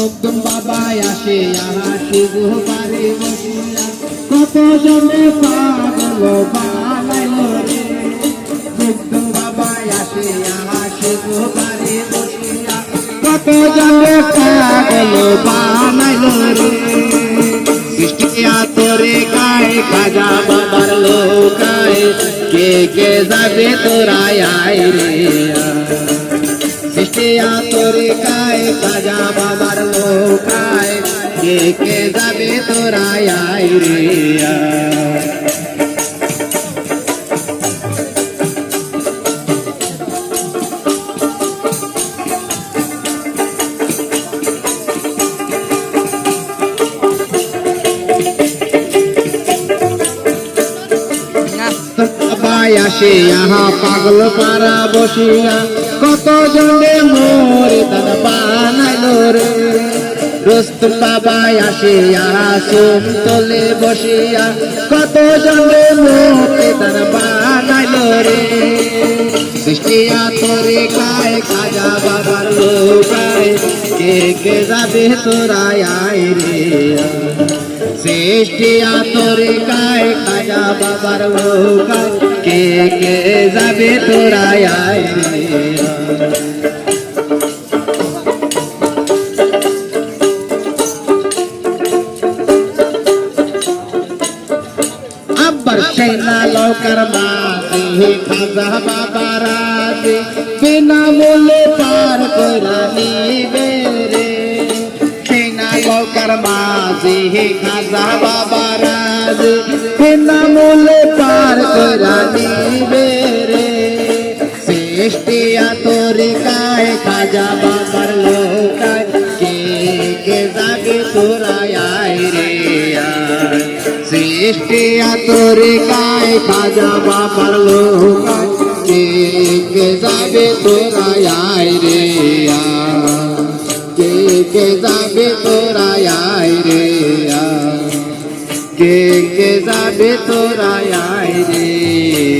একদম বাবা আসে আসে গোবারে বসিয়া কত জনে পাগল বানাইল রে একদম বাবা আসে আসে গোবারে বসিয়া কত জনে পাগল বানাইল রে সৃষ্টিয়া তোরে গায়ে খাজা বাবার লোকায় কে কে যাবে তোরা আয় রে সৃষ্টিয়া তোরে গায়ে খাজা বাবার লোকায় কে কে যাবে তোরা আয় রে আসে পাগল পারা বসিয়া কত জনে মোরে দান বানাইল রে রোস্তম বাবা আসে সোম তলে বসিয়া কত জনে মোরে দান বানাইল রে সৃষ্টিয়া তোরে গায়ে খাজা বাবার লোকায় কে কে যাবে তোরা আয় রে সৃষ্টিয়া তোরে গায়ে খাজা বাবার লোকায় কে কে যাবে তোরা আয় রে আব্বার সেনা লৌকার মাঝে খাজা বাবার রাজে বিনা মূল্যে পার করে নিবে রে সেনা লৌকার মাঝে খাজা বাবার রাজে বিনা মূল্যে পার করে নিবে রে সৃষ্টিয়া তোরে গায়ে খাজা বাবার লোকায় কে কে যাবে তোরা আয় রে সৃষ্টিয়া তোরে গায়ে খাজা বাবার লোকায় কে কে যাবে তোরা আয় রে কে কে যাবে তোরা আয় রে কে কে যাবে তোরা আয় রে